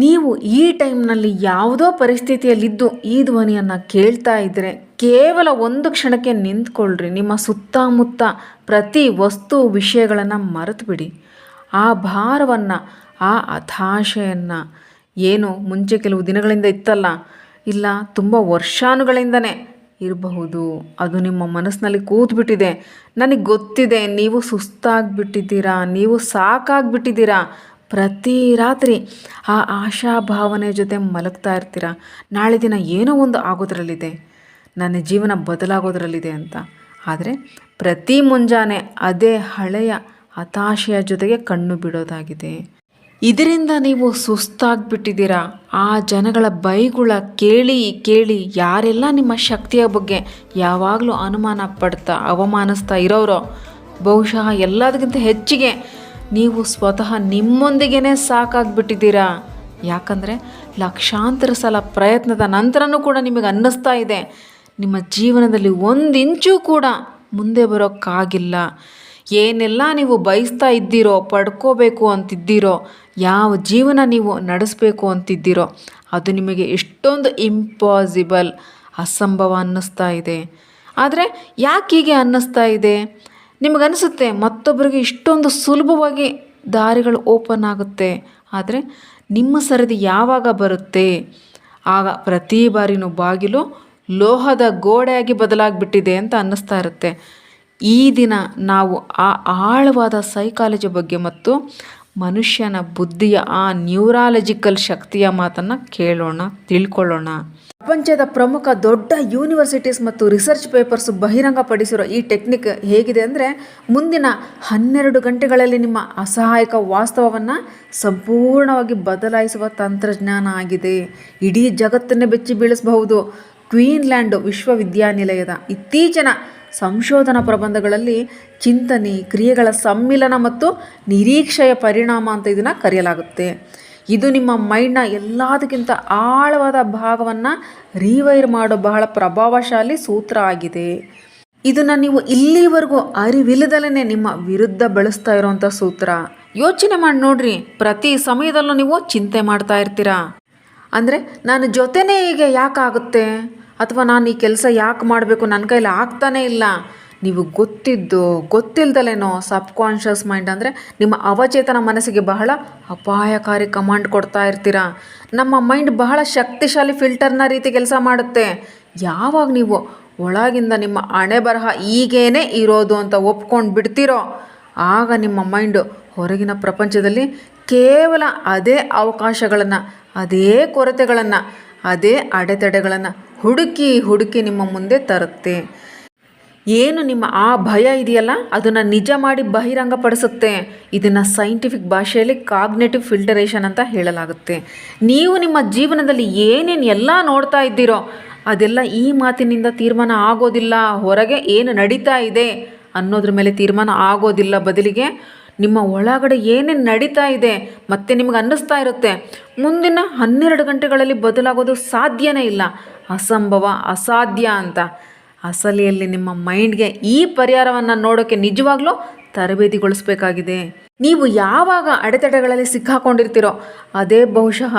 ನೀವು ಈ ಟೈಮ್ನಲ್ಲಿ ಯಾವುದೋ ಪರಿಸ್ಥಿತಿಯಲ್ಲಿದ್ದು ಈ ಧ್ವನಿಯನ್ನು ಕೇಳ್ತಾ ಇದ್ದರೆ ಕೇವಲ ಒಂದು ಕ್ಷಣಕ್ಕೆ ನಿಂತ್ಕೊಳ್ರಿ. ನಿಮ್ಮ ಸುತ್ತಮುತ್ತ ಪ್ರತಿ ವಸ್ತು ವಿಷಯಗಳನ್ನು ಮರೆತು ಬಿಡಿ. ಆ ಭಾರವನ್ನು, ಆ ಹತಾಶೆಯನ್ನು, ಏನು ಮುಂಚೆ ಕೆಲವು ದಿನಗಳಿಂದ ಇತ್ತಲ್ಲ, ಇಲ್ಲ ತುಂಬ ವರ್ಷಾನುಗಳಿಂದನೇ ಇರಬಹುದು, ಅದು ನಿಮ್ಮ ಮನಸ್ಸಿನಲ್ಲಿ ಕೂತ್ಬಿಟ್ಟಿದೆ. ನನಗೆ ಗೊತ್ತಿದೆ, ನೀವು ಸುಸ್ತಾಗಿಬಿಟ್ಟಿದ್ದೀರಾ, ನೀವು ಸಾಕಾಗಿಬಿಟ್ಟಿದ್ದೀರಾ. ಪ್ರತಿ ರಾತ್ರಿ ಆ ಆಶಾಭಾವನೆ ಜೊತೆ ಮಲಗ್ತಾ ಇರ್ತೀರ. ನಾಳೆ ದಿನ ಏನೋ ಒಂದು ಆಗೋದ್ರಲ್ಲಿದೆ, ನನ್ನ ಜೀವನ ಬದಲಾಗೋದ್ರಲ್ಲಿದೆ ಅಂತ. ಆದರೆ ಪ್ರತಿ ಮುಂಜಾನೆ ಅದೇ ಹಳೆಯ ಹತಾಶೆಯ ಜೊತೆಗೆ ಕಣ್ಣು ಬಿಡೋದಾಗಿದೆ. ಇದರಿಂದ ನೀವು ಸುಸ್ತಾಗಿಬಿಟ್ಟಿದ್ದೀರಾ. ಆ ಜನಗಳ ಬೈಗುಳ ಕೇಳಿ ಕೇಳಿ ಯಾರೆಲ್ಲ ನಿಮ್ಮ ಶಕ್ತಿಯ ಬಗ್ಗೆ ಯಾವಾಗಲೂ ಅನುಮಾನ ಪಡ್ತಾ ಅವಮಾನಿಸ್ತಾ ಇರೋರೋ, ಬಹುಶಃ ಎಲ್ಲದಕ್ಕಿಂತ ಹೆಚ್ಚಿಗೆ ನೀವು ಸ್ವತಃ ನಿಮ್ಮೊಂದಿಗೇ ಸಾಕಾಗಿಬಿಟ್ಟಿದ್ದೀರಾ. ಯಾಕಂದರೆ ಲಕ್ಷಾಂತರ ಸಲ ಪ್ರಯತ್ನದ ನಂತರನೂ ಕೂಡ ನಿಮಗೆ ಅನ್ನಿಸ್ತಾ ಇದೆ, ನಿಮ್ಮ ಜೀವನದಲ್ಲಿ ಒಂದು ಇಂಚು ಕೂಡ ಮುಂದೆ ಬರೋಕ್ಕಾಗಿಲ್ಲ. ಏನೆಲ್ಲ ನೀವು ಬಯಸ್ತಾ ಇದ್ದೀರೋ, ಪಡ್ಕೋಬೇಕು ಅಂತಿದ್ದೀರೋ, ಯಾವ ಜೀವನ ನೀವು ನಡೆಸಬೇಕು ಅಂತಿದ್ದೀರೋ, ಅದು ನಿಮಗೆ ಎಷ್ಟೊಂದು ಇಂಪಾಸಿಬಲ್, ಅಸಂಭವ ಅನ್ನಿಸ್ತಾ ಇದೆ. ಆದರೆ ಯಾಕೆ ಹೀಗೆ ಅನ್ನಿಸ್ತಾ ಇದೆ? ನಿಮಗನ್ನಿಸುತ್ತೆ ಮತ್ತೊಬ್ಬರಿಗೆ ಇಷ್ಟೊಂದು ಸುಲಭವಾಗಿ ದಾರಿಗಳು ಓಪನ್ ಆಗುತ್ತೆ. ಆದರೆ ನಿಮ್ಮ ಸರದಿ ಯಾವಾಗ ಬರುತ್ತೆ, ಆಗ ಪ್ರತಿ ಬಾರಿನೂ ಬಾಗಿಲು ಲೋಹದ ಗೋಡೆಯಾಗಿ ಬದಲಾಗಿಬಿಟ್ಟಿದೆ ಅಂತ ಅನ್ನಿಸ್ತಾ ಇರುತ್ತೆ. ಈ ದಿನ ನಾವು ಆ ಆಳವಾದ ಸೈಕಾಲಜಿ ಬಗ್ಗೆ ಮತ್ತು ಮನುಷ್ಯನ ಬುದ್ಧಿಯ ಆ ನ್ಯೂರಾಲಜಿಕಲ್ ಶಕ್ತಿಯ ಮಾತನ್ನು ಕೇಳೋಣ, ತಿಳ್ಕೊಳ್ಳೋಣ. ಪ್ರಪಂಚದ ಪ್ರಮುಖ ದೊಡ್ಡ ಯೂನಿವರ್ಸಿಟೀಸ್ ಮತ್ತು ರಿಸರ್ಚ್ ಪೇಪರ್ಸ್ ಬಹಿರಂಗಪಡಿಸಿರೋ ಈ ಟೆಕ್ನಿಕ್ ಹೇಗಿದೆ ಅಂದರೆ, ಮುಂದಿನ 12 ಗಂಟೆಗಳಲ್ಲಿ ನಿಮ್ಮ ಅಸಹಾಯಕ ವಾಸ್ತವವನ್ನು ಸಂಪೂರ್ಣವಾಗಿ ಬದಲಾಯಿಸುವ ತಂತ್ರಜ್ಞಾನ ಆಗಿದೆ. ಇಡೀ ಜಗತ್ತನ್ನೇ ಬೆಚ್ಚಿ ಬೀಳಿಸಬಹುದು. ಕ್ವೀನ್ಲ್ಯಾಂಡ್ ವಿಶ್ವವಿದ್ಯಾನಿಲಯದ ಇತ್ತೀಚಿನ ಸಂಶೋಧನಾ ಪ್ರಬಂಧಗಳಲ್ಲಿ ಚಿಂತನೆ, ಕ್ರಿಯೆಗಳ ಸಮ್ಮಿಲನ ಮತ್ತು ನಿರೀಕ್ಷೆಯ ಪರಿಣಾಮ ಅಂತ ಇದನ್ನು ಕರೆಯಲಾಗುತ್ತೆ. ಇದು ನಿಮ್ಮ ಮೈಂಡ್ನ ಎಲ್ಲದಕ್ಕಿಂತ ಆಳವಾದ ಭಾಗವನ್ನು ರಿವೈರ್ ಮಾಡೋ ಬಹಳ ಪ್ರಭಾವಶಾಲಿ ಸೂತ್ರ ಆಗಿದೆ. ಇದನ್ನು ನೀವು ಇಲ್ಲಿವರೆಗೂ ಅರಿವಿಲ್ಲದಲೇ ನಿಮ್ಮ ವಿರುದ್ಧ ಬಳಸ್ತಾ ಇರೋವಂಥ ಸೂತ್ರ. ಯೋಚನೆ ಮಾಡಿ ನೋಡ್ರಿ, ಪ್ರತಿ ಸಮಯದಲ್ಲೂ ನೀವು ಚಿಂತೆ ಮಾಡ್ತಾ ಇರ್ತೀರಾ. ಅಂದರೆ ನಾನು ಜೊತೆನೇ ಹೀಗೆ ಯಾಕಾಗುತ್ತೆ, ಅಥವಾ ನಾನು ಈ ಕೆಲಸ ಯಾಕೆ ಮಾಡಬೇಕು, ನನ್ನ ಕೈಲಿ ಆಗ್ತಾನೇ ಇಲ್ಲ. ನೀವು ಗೊತ್ತಿದ್ದು ಗೊತ್ತಿಲ್ದಲೇನೋ ಸಬ್ಕಾನ್ಷಿಯಸ್ ಮೈಂಡ್ ಅಂದರೆ ನಿಮ್ಮ ಅವಚೇತನ ಮನಸ್ಸಿಗೆ ಬಹಳ ಅಪಾಯಕಾರಿ ಕಮಾಂಡ್ ಕೊಡ್ತಾ ಇರ್ತೀರ. ನಮ್ಮ ಮೈಂಡ್ ಬಹಳ ಶಕ್ತಿಶಾಲಿ ಫಿಲ್ಟರ್ನ ರೀತಿ ಕೆಲಸ ಮಾಡುತ್ತೆ. ಯಾವಾಗ ನೀವು ಒಳಗಿಂದ ನಿಮ್ಮ ಹಣೆ ಬರಹ ಈಗೇನೆ ಇರೋದು ಅಂತ ಒಪ್ಕೊಂಡು ಬಿಡ್ತೀರೋ, ಆಗ ನಿಮ್ಮ ಮೈಂಡು ಹೊರಗಿನ ಪ್ರಪಂಚದಲ್ಲಿ ಕೇವಲ ಅದೇ ಅವಕಾಶಗಳನ್ನು, ಅದೇ ಕೊರತೆಗಳನ್ನು, ಅದೇ ಅಡೆತಡೆಗಳನ್ನು ಹುಡುಕಿ ಹುಡುಕಿ ನಿಮ್ಮ ಮುಂದೆ ತರುತ್ತೆ. ಏನು ನಿಮ್ಮ ಆ ಭಯ ಇದೆಯಲ್ಲ, ಅದನ್ನು ನಿಜ ಮಾಡಿ ಬಹಿರಂಗಪಡಿಸುತ್ತೆ. ಇದನ್ನು ಸೈಂಟಿಫಿಕ್ ಭಾಷೆಯಲ್ಲಿ ಕಾಗ್ನೇಟಿವ್ ಫಿಲ್ಟರೇಷನ್ ಅಂತ ಹೇಳಲಾಗುತ್ತೆ. ನೀವು ನಿಮ್ಮ ಜೀವನದಲ್ಲಿ ಏನೇನು ಎಲ್ಲ ನೋಡ್ತಾ ಇದ್ದೀರೋ ಅದೆಲ್ಲ ಈ ಮಾತಿನಿಂದ ತೀರ್ಮಾನ ಆಗೋದಿಲ್ಲ. ಹೊರಗೆ ಏನು ನಡೀತಾ ಇದೆ ಅನ್ನೋದ್ರ ಮೇಲೆ ತೀರ್ಮಾನ ಆಗೋದಿಲ್ಲ. ಬದಲಿಗೆ ನಿಮ್ಮ ಒಳಗಡೆ ಏನೇನು ನಡೀತಾ ಇದೆ ಮತ್ತು ನಿಮಗೆ ಅನ್ನಿಸ್ತಾ ಇರುತ್ತೆ ಮುಂದಿನ 12 ಗಂಟೆಗಳಲ್ಲಿ ಬದಲಾಗೋದು ಸಾಧ್ಯನೇ ಇಲ್ಲ, ಅಸಂಭವ, ಅಸಾಧ್ಯ ಅಂತ. ಅಸಲಿಯಲ್ಲಿ ನಿಮ್ಮ ಮೈಂಡ್ಗೆ ಈ ಪರಿಹಾರವನ್ನು ನೋಡೋಕ್ಕೆ ನಿಜವಾಗ್ಲೂ ತರಬೇತಿಗೊಳಿಸಬೇಕಾಗಿದೆ. ನೀವು ಯಾವಾಗ ಅಡೆತಡೆಗಳಲ್ಲಿ ಸಿಕ್ಕಾಕೊಂಡಿರ್ತೀರೋ ಅದೇ ಬಹುಶಃ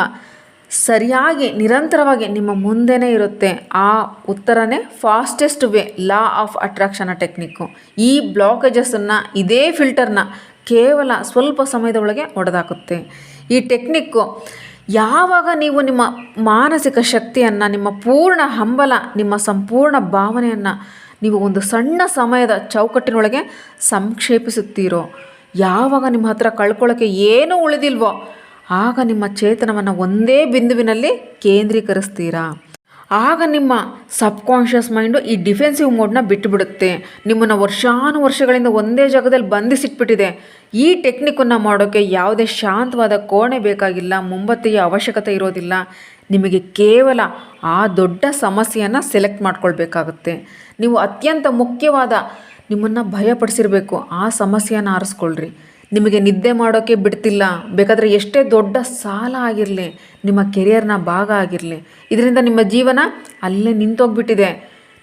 ಸರಿಯಾಗಿ ನಿರಂತರವಾಗಿ ನಿಮ್ಮ ಮುಂದೆನೇ ಇರುತ್ತೆ. ಆ ಉತ್ತರನೇ fastest way, law of attraction technique. ಈ ಬ್ಲಾಕೇಜಸನ್ನು, ಇದೇ ಫಿಲ್ಟರ್ನ ಕೇವಲ ಸ್ವಲ್ಪ ಸಮಯದ ಒಳಗೆ ಒಡೆದಾಕುತ್ತೆ. ಈ ಟೆಕ್ನಿಕ್ಕು ಯಾವಾಗ ನೀವು ನಿಮ್ಮ ಮಾನಸಿಕ ಶಕ್ತಿಯನ್ನು, ನಿಮ್ಮ ಪೂರ್ಣ ಹಂಬಲ, ನಿಮ್ಮ ಸಂಪೂರ್ಣ ಭಾವನೆಯನ್ನು ನೀವು ಒಂದು ಸಣ್ಣ ಸಮಯದ ಚೌಕಟ್ಟಿನೊಳಗೆ ಸಂಕ್ಷೇಪಿಸುತ್ತೀರೋ, ಯಾವಾಗ ನಿಮ್ಮ ಹತ್ರ ಕಳ್ಕೊಳ್ಳೋಕ್ಕೆ ಏನೂ ಉಳಿದಿಲ್ವೋ, ಆಗ ನಿಮ್ಮ ಚೇತನವನ್ನು ಒಂದೇ ಬಿಂದುವಿನಲ್ಲಿ ಕೇಂದ್ರೀಕರಿಸ್ತೀರಾ. ಆಗ ನಿಮ್ಮ ಸಬ್ಕಾನ್ಷಿಯಸ್ ಮೈಂಡು ಈ ಡಿಫೆನ್ಸಿವ್ ಮೋಡ್ನ ಬಿಟ್ಟುಬಿಡುತ್ತೆ. ನಿಮ್ಮನ್ನು ವರ್ಷಗಳಿಂದ ಒಂದೇ ಜಾಗದಲ್ಲಿ ಬಂಧಿಸಿಟ್ಬಿಟ್ಟಿದೆ. ಈ ಟೆಕ್ನಿಕ್ಕನ್ನು ಮಾಡೋಕ್ಕೆ ಯಾವುದೇ ಶಾಂತವಾದ ಕೋಣೆ ಬೇಕಾಗಿಲ್ಲ, ಮುಂಬತ್ತಿಯ ಅವಶ್ಯಕತೆ ಇರೋದಿಲ್ಲ. ನಿಮಗೆ ಕೇವಲ ಆ ದೊಡ್ಡ ಸಮಸ್ಯೆಯನ್ನು ಸೆಲೆಕ್ಟ್ ಮಾಡ್ಕೊಳ್ಬೇಕಾಗುತ್ತೆ. ನೀವು ಅತ್ಯಂತ ಮುಖ್ಯವಾದ, ನಿಮ್ಮನ್ನು ಭಯಪಡಿಸಿರಬೇಕು ಆ ಸಮಸ್ಯೆಯನ್ನು ಆರಿಸ್ಕೊಳ್ರಿ. ನಿಮಗೆ ನಿದ್ದೆ ಮಾಡೋಕ್ಕೆ ಬಿಡ್ತಿಲ್ಲ, ಬೇಕಾದರೆ ಎಷ್ಟೇ ದೊಡ್ಡ ಸಾಲ ಆಗಿರಲಿ, ನಿಮ್ಮ ಕೆರಿಯರ್ನ ಭಾಗ ಆಗಿರಲಿ, ಇದರಿಂದ ನಿಮ್ಮ ಜೀವನ ಅಲ್ಲೇ ನಿಂತೋಗ್ಬಿಟ್ಟಿದೆ.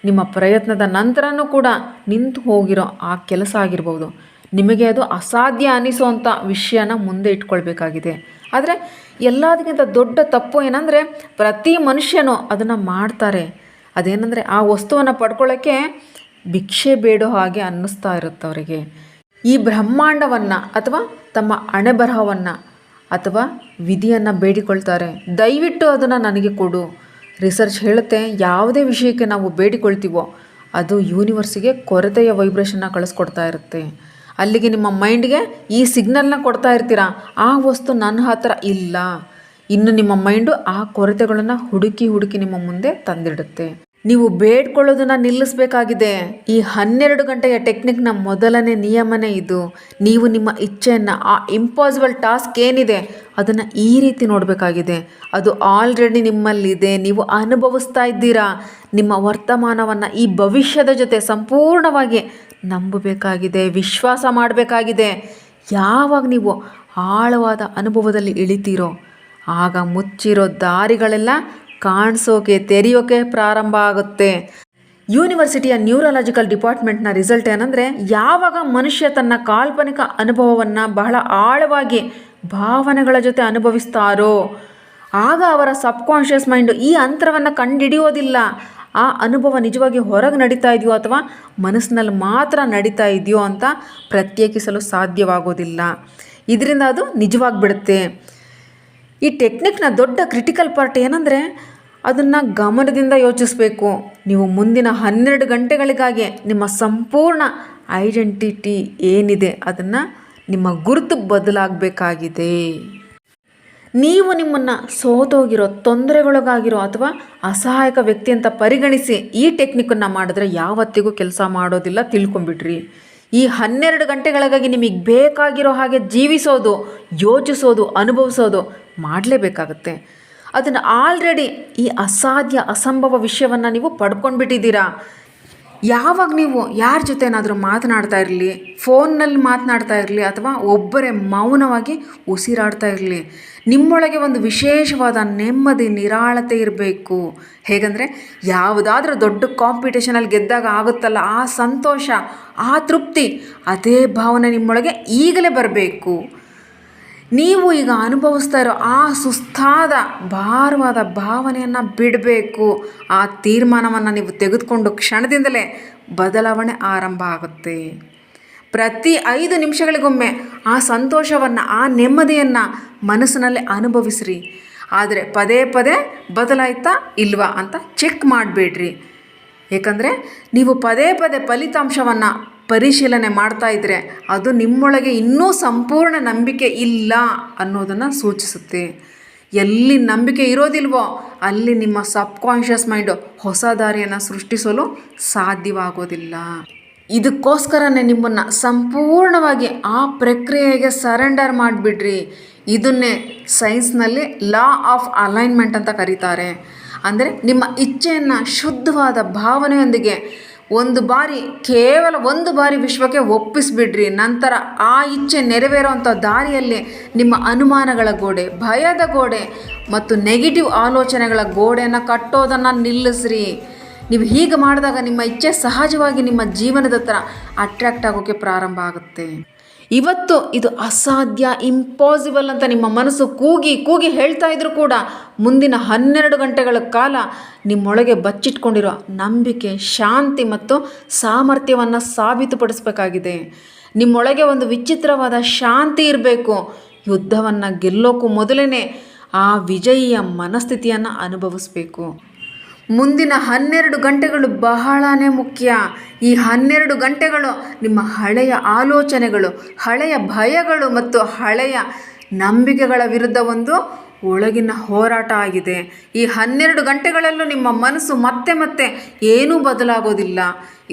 ನಿಮ್ಮ ಪ್ರಯತ್ನದ ನಂತರನೂ ಕೂಡ ನಿಂತು ಹೋಗಿರೋ ಆ ಕೆಲಸ ಆಗಿರ್ಬೋದು, ನಿಮಗೆ ಅದು ಅಸಾಧ್ಯ ಅನ್ನಿಸೋವಂಥ ವಿಷಯನ ಮುಂದೆ ಇಟ್ಕೊಳ್ಬೇಕಾಗಿದೆ. ಆದರೆ ಎಲ್ಲದಕ್ಕಿಂತ ದೊಡ್ಡ ತಪ್ಪು ಏನಂದರೆ ಪ್ರತಿ ಮನುಷ್ಯನೂ ಅದನ್ನು ಮಾಡ್ತಾರೆ. ಅದೇನೆಂದರೆ ಆ ವಸ್ತುವನ್ನು ಪಡ್ಕೊಳ್ಳೋಕ್ಕೆ ಭಿಕ್ಷೆ ಬೇಡೋ ಹಾಗೆ ಅನ್ನಿಸ್ತಾ ಇರುತ್ತೆ ಅವರಿಗೆ. ಈ ಬ್ರಹ್ಮಾಂಡವನ್ನು ಅಥವಾ ತಮ್ಮ ಹಣೆಬರಹವನ್ನು ಅಥವಾ ವಿಧಿಯನ್ನು ಬೇಡಿಕೊಳ್ತಾರೆ, ದಯವಿಟ್ಟು ಅದನ್ನು ನನಗೆ ಕೊಡು. ರಿಸರ್ಚ್ ಹೇಳುತ್ತೆ, ಯಾವುದೇ ವಿಷಯಕ್ಕೆ ನಾವು ಬೇಡಿಕೊಳ್ತೀವೋ ಅದು ಯೂನಿವರ್ಸಿಗೆ ಕೊರತೆಯ ವೈಬ್ರೇಷನ್ನ ಕಳಿಸ್ಕೊಡ್ತಾ ಇರುತ್ತೆ. ಅಲ್ಲಿಗೆ ನಿಮ್ಮ ಮೈಂಡ್ಗೆ ಈ ಸಿಗ್ನಲ್ನ ಕೊಡ್ತಾ ಇರ್ತೀರಾ, ಆ ವಸ್ತು ನನ್ನ ಹತ್ರ ಇಲ್ಲ. ಇನ್ನು ನಿಮ್ಮ ಮೈಂಡು ಆ ಕೊರತೆಗಳನ್ನು ಹುಡುಕಿ ನಿಮ್ಮ ಮುಂದೆ ತಂದಿಡುತ್ತೆ. ನೀವು ಬೇಡ್ಕೊಳ್ಳೋದನ್ನು ನಿಲ್ಲಿಸಬೇಕಾಗಿದೆ. ಈ 12 ಗಂಟೆಯ ಟೆಕ್ನಿಕ್ನ ಮೊದಲನೇ ನಿಯಮನೇ ಇದು. ನೀವು ನಿಮ್ಮ ಇಚ್ಛೆಯನ್ನು, ಆ ಇಂಪಾಸಿಬಲ್ ಟಾಸ್ಕ್ ಏನಿದೆ ಅದನ್ನು ಈ ರೀತಿ ನೋಡಬೇಕಾಗಿದೆ. ಅದು ಆಲ್ರೆಡಿ ನಿಮ್ಮಲ್ಲಿದೆ, ನೀವು ಅನುಭವಿಸ್ತಾ ಇದ್ದೀರಾ. ನಿಮ್ಮ ವರ್ತಮಾನವನ್ನು ಈ ಭವಿಷ್ಯದ ಜೊತೆ ಸಂಪೂರ್ಣವಾಗಿ ನಂಬಬೇಕಾಗಿದೆ, ವಿಶ್ವಾಸ ಮಾಡಬೇಕಾಗಿದೆ. ಯಾವಾಗ ನೀವು ಆಳವಾದ ಅನುಭವದಲ್ಲಿ ಇಳಿತೀರೋ ಆಗ ಮುಚ್ಚಿರೋ ದಾರಿಗಳೆಲ್ಲ ಕಾಣಿಸೋಕೆ, ತೆರೆಯೋಕೆ ಪ್ರಾರಂಭ ಆಗುತ್ತೆ. ಯೂನಿವರ್ಸಿಟಿಯ ನ್ಯೂರಾಲಜಿಕಲ್ ಡಿಪಾರ್ಟ್ಮೆಂಟ್ನ ರಿಸಲ್ಟ್ ಏನಂದರೆ, ಯಾವಾಗ ಮನುಷ್ಯ ತನ್ನ ಕಾಲ್ಪನಿಕ ಅನುಭವವನ್ನು ಬಹಳ ಆಳವಾಗಿ ಭಾವನೆಗಳ ಜೊತೆ ಅನುಭವಿಸ್ತಾರೋ ಆಗ ಅವರ ಸಬ್ಕಾನ್ಷಿಯಸ್ ಮೈಂಡು ಈ ಅಂತರವನ್ನು ಕಂಡುಹಿಡಿಯೋದಿಲ್ಲ. ಆ ಅನುಭವ ನಿಜವಾಗಿ ಹೊರಗೆ ನಡೀತಾ ಇದೆಯೋ ಅಥವಾ ಮನಸ್ಸಿನಲ್ಲಿ ಮಾತ್ರ ನಡೀತಾ ಇದೆಯೋ ಅಂತ ಪ್ರತ್ಯೇಕಿಸಲು ಸಾಧ್ಯವಾಗೋದಿಲ್ಲ. ಇದರಿಂದ ಅದು ನಿಜವಾಗಿಬಿಡುತ್ತೆ. ಈ ಟೆಕ್ನಿಕ್ನ ದೊಡ್ಡ ಕ್ರಿಟಿಕಲ್ ಪಾರ್ಟ್ ಏನಂದರೆ, ಅದನ್ನು ಗಮನದಿಂದ ಯೋಚಿಸಬೇಕು. ನೀವು ಮುಂದಿನ 12 ಗಂಟೆಗಳಿಗಾಗಿ ನಿಮ್ಮ ಸಂಪೂರ್ಣ ಐಡೆಂಟಿಟಿ ಏನಿದೆ ಅದನ್ನು, ನಿಮ್ಮ ಗುರುತು ಬದಲಾಗಬೇಕಾಗಿದೆ. ನೀವು ನಿಮ್ಮನ್ನು ಸೋತೋಗಿರೋ, ತೊಂದರೆಗೊಳಗಾಗಿರೋ ಅಥವಾ ಅಸಹಾಯಕ ವ್ಯಕ್ತಿ ಅಂತ ಪರಿಗಣಿಸಿ ಈ ಟೆಕ್ನಿಕ್ಕನ್ನು ಮಾಡಿದ್ರೆ ಯಾವತ್ತಿಗೂ ಕೆಲಸ ಮಾಡೋದಿಲ್ಲ, ತಿಳ್ಕೊಂಬಿಡ್ರಿ. ಈ 12 ಗಂಟೆಗಳಿಗಾಗಿ ನಿಮಗೆ ಬೇಕಾಗಿರೋ ಹಾಗೆ ಜೀವಿಸೋದು, ಯೋಚಿಸೋದು, ಅನುಭವಿಸೋದು ಮಾಡಲೇಬೇಕಾಗತ್ತೆ. ಅದನ್ನು ಆಲ್ರೆಡಿ ಈ ಅಸಾಧ್ಯ, ಅಸಂಭವ ವಿಷಯವನ್ನು ನೀವು ಪಡ್ಕೊಂಡ್ಬಿಟ್ಟಿದ್ದೀರಾ. ಯಾವಾಗ ನೀವು ಯಾರ ಜೊತೆನಾದರೂ ಮಾತನಾಡ್ತಾ ಇರಲಿ, ಫೋನ್ನಲ್ಲಿ ಮಾತನಾಡ್ತಾ ಇರಲಿ ಅಥವಾ ಒಬ್ಬರೇ ಮೌನವಾಗಿ ಉಸಿರಾಡ್ತಾ ಇರಲಿ, ನಿಮ್ಮೊಳಗೆ ಒಂದು ವಿಶೇಷವಾದ ನೆಮ್ಮದಿ, ನಿರಾಳತೆ ಇರಬೇಕು. ಹೇಗೆಂದರೆ, ಯಾವುದಾದ್ರೂ ದೊಡ್ಡ ಕಾಂಪಿಟೇಷನಲ್ಲಿ ಗೆದ್ದಾಗ ಆಗುತ್ತಲ್ಲ ಆ ಸಂತೋಷ, ಆ ತೃಪ್ತಿ, ಅದೇ ಭಾವನೆ ನಿಮ್ಮೊಳಗೆ ಈಗಲೇ ಬರಬೇಕು. ನೀವು ಈಗ ಅನುಭವಿಸ್ತಾ ಇರೋ ಆ ಸುಸ್ತಾದ, ಭಾರವಾದ ಭಾವನೆಯನ್ನು ಬಿಡಬೇಕು. ಆ ತೀರ್ಮಾನವನ್ನು ನೀವು ತೆಗೆದುಕೊಂಡು ಕ್ಷಣದಿಂದಲೇ ಬದಲಾವಣೆ ಆರಂಭ ಆಗುತ್ತೆ. ಪ್ರತಿ 5 ನಿಮಿಷಗಳಿಗೊಮ್ಮೆ ಆ ಸಂತೋಷವನ್ನು, ಆ ನೆಮ್ಮದಿಯನ್ನು ಮನಸ್ಸಿನಲ್ಲಿ ಅನುಭವಿಸ್ರಿ. ಆದರೆ ಪದೇ ಪದೇ ಬದಲಾಯ್ತಾ ಇಲ್ವಾ ಅಂತ ಚೆಕ್ ಮಾಡಬೇಡ್ರಿ. ಏಕೆಂದರೆ ನೀವು ಪದೇ ಪದೇ ಫಲಿತಾಂಶವನ್ನು ಪರಿಶೀಲನೆ ಮಾಡ್ತಾ ಇದ್ದರೆ ಅದು ನಿಮ್ಮೊಳಗೆ ಇನ್ನೂ ಸಂಪೂರ್ಣ ನಂಬಿಕೆ ಇಲ್ಲ ಅನ್ನೋದನ್ನು ಸೂಚಿಸುತ್ತೆ. ಎಲ್ಲಿ ನಂಬಿಕೆ ಇರೋದಿಲ್ವೋ ಅಲ್ಲಿ ನಿಮ್ಮ ಸಬ್ಕಾನ್ಷಿಯಸ್ ಮೈಂಡು ಹೊಸ ದಾರಿಯನ್ನು ಸೃಷ್ಟಿಸಲು ಸಾಧ್ಯವಾಗೋದಿಲ್ಲ. ಇದಕ್ಕೋಸ್ಕರನೇ ನಿಮ್ಮನ್ನು ಸಂಪೂರ್ಣವಾಗಿ ಆ ಪ್ರಕ್ರಿಯೆಗೆ ಸರೆಂಡರ್ ಮಾಡಿಬಿಡ್ರಿ. ಇದನ್ನೇ ಸೈನ್ಸ್ನಲ್ಲಿ ಲಾ ಆಫ್ ಅಲೈನ್ಮೆಂಟ್ ಅಂತ ಕರೀತಾರೆ. ಅಂದರೆ ನಿಮ್ಮ ಇಚ್ಛೆಯನ್ನು ಶುದ್ಧವಾದ ಭಾವನೆಯೊಂದಿಗೆ ಕೇವಲ ಒಂದು ಬಾರಿ ವಿಶ್ವಕ್ಕೆ ಒಪ್ಪಿಸಿಬಿಡ್ರಿ. ನಂತರ ಆ ಇಚ್ಛೆ ನೆರವೇರುವಂಥ ದಾರಿಯಲ್ಲಿ ನಿಮ್ಮ ಅನುಮಾನಗಳ ಗೋಡೆ, ಭಯದ ಗೋಡೆ ಮತ್ತು ನೆಗೆಟಿವ್ ಆಲೋಚನೆಗಳ ಗೋಡೆಯನ್ನು ಕಟ್ಟೋದನ್ನು ನಿಲ್ಲಿಸ್ರಿ. ನೀವು ಹೀಗೆ ಮಾಡಿದಾಗ ನಿಮ್ಮ ಇಚ್ಛೆ ಸಹಜವಾಗಿ ನಿಮ್ಮ ಜೀವನದ ಹತ್ರ ಅಟ್ರ್ಯಾಕ್ಟ್ ಆಗೋಕ್ಕೆ ಪ್ರಾರಂಭ ಆಗುತ್ತೆ. ಇವತ್ತು ಇದು ಅಸಾಧ್ಯ, ಇಂಪಾಸಿಬಲ್ ಅಂತ ನಿಮ್ಮ ಮನಸ್ಸು ಕೂಗಿ ಹೇಳ್ತಾ ಇದ್ರೂ ಕೂಡ ಮುಂದಿನ 12 ಗಂಟೆಗಳ ಕಾಲ ನಿಮ್ಮೊಳಗೆ ಬಚ್ಚಿಟ್ಕೊಂಡಿರೋ ನಂಬಿಕೆ, ಶಾಂತಿ ಮತ್ತು ಸಾಮರ್ಥ್ಯವನ್ನು ಸಾಬೀತುಪಡಿಸಬೇಕಾಗಿದೆ. ನಿಮ್ಮೊಳಗೆ ಒಂದು ವಿಚಿತ್ರವಾದ ಶಾಂತಿ ಇರಬೇಕು. ಯುದ್ಧವನ್ನು ಗೆಲ್ಲೋಕ್ಕೂ ಮೊದಲೇ ಆ ವಿಜಯಿಯ ಮನಸ್ಥಿತಿಯನ್ನು ಅನುಭವಿಸಬೇಕು. ಮುಂದಿನ 12 ಗಂಟೆಗಳು ಬಹಳನೇ ಮುಖ್ಯ. ಈ 12 ಗಂಟೆಗಳು ನಿಮ್ಮ ಹಳೆಯ ಆಲೋಚನೆಗಳು, ಹಳೆಯ ಭಯಗಳು ಮತ್ತು ಹಳೆಯ ನಂಬಿಕೆಗಳ ವಿರುದ್ಧ ಒಂದು ಒಳಗಿನ ಹೋರಾಟ ಆಗಿದೆ. ಈ 12 ಗಂಟೆಗಳಲ್ಲೂ ನಿಮ್ಮ ಮನಸ್ಸು ಮತ್ತೆ ಏನೂ ಬದಲಾಗೋದಿಲ್ಲ,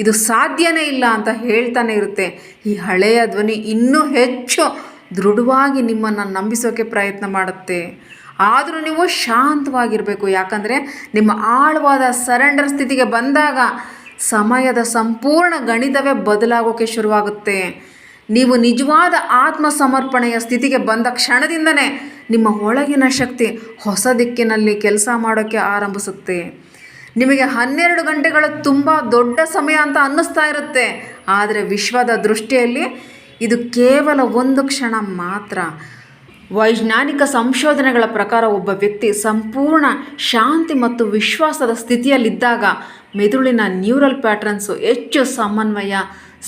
ಇದು ಸಾಧ್ಯನೇ ಇಲ್ಲ ಅಂತ ಹೇಳ್ತಾನೆ ಇರುತ್ತೆ. ಈ ಹಳೆಯ ಧ್ವನಿ ಇನ್ನೂ ಹೆಚ್ಚು ದೃಢವಾಗಿ ನಿಮ್ಮನ್ನು ನಂಬಿಸೋಕೆ ಪ್ರಯತ್ನ ಮಾಡುತ್ತೆ. ಆದರೂ ನೀವು ಶಾಂತವಾಗಿರಬೇಕು. ಯಾಕಂದರೆ ನಿಮ್ಮ ಆಳವಾದ ಸರೆಂಡರ್ ಸ್ಥಿತಿಗೆ ಬಂದಾಗ ಸಮಯದ ಸಂಪೂರ್ಣ ಗಣಿತವೇ ಬದಲಾಗೋಕ್ಕೆ ಶುರುವಾಗುತ್ತೆ. ನೀವು ನಿಜವಾದ ಆತ್ಮ ಸಮರ್ಪಣೆಯ ಸ್ಥಿತಿಗೆ ಬಂದ ಕ್ಷಣದಿಂದನೇ ನಿಮ್ಮ ಒಳಗಿನ ಶಕ್ತಿ ಹೊಸ ದಿಕ್ಕಿನಲ್ಲಿ ಕೆಲಸ ಮಾಡೋಕ್ಕೆ ಆರಂಭಿಸುತ್ತೆ. ನಿಮಗೆ 12 ಗಂಟೆಗಳು ತುಂಬ ದೊಡ್ಡ ಸಮಯ ಅಂತ ಅನ್ನಿಸ್ತಾ ಇರುತ್ತೆ. ಆದರೆ ವಿಶ್ವದ ದೃಷ್ಟಿಯಲ್ಲಿ ಇದು ಕೇವಲ ಒಂದು ಕ್ಷಣ ಮಾತ್ರ. ವೈಜ್ಞಾನಿಕ ಸಂಶೋಧನೆಗಳ ಪ್ರಕಾರ ಒಬ್ಬ ವ್ಯಕ್ತಿ ಸಂಪೂರ್ಣ ಶಾಂತಿ ಮತ್ತು ವಿಶ್ವಾಸದ ಸ್ಥಿತಿಯಲ್ಲಿದ್ದಾಗ ಮೆದುಳಿನ ನ್ಯೂರಲ್ ಪ್ಯಾಟ್ರನ್ಸು ಹೆಚ್ಚು ಸಮನ್ವಯ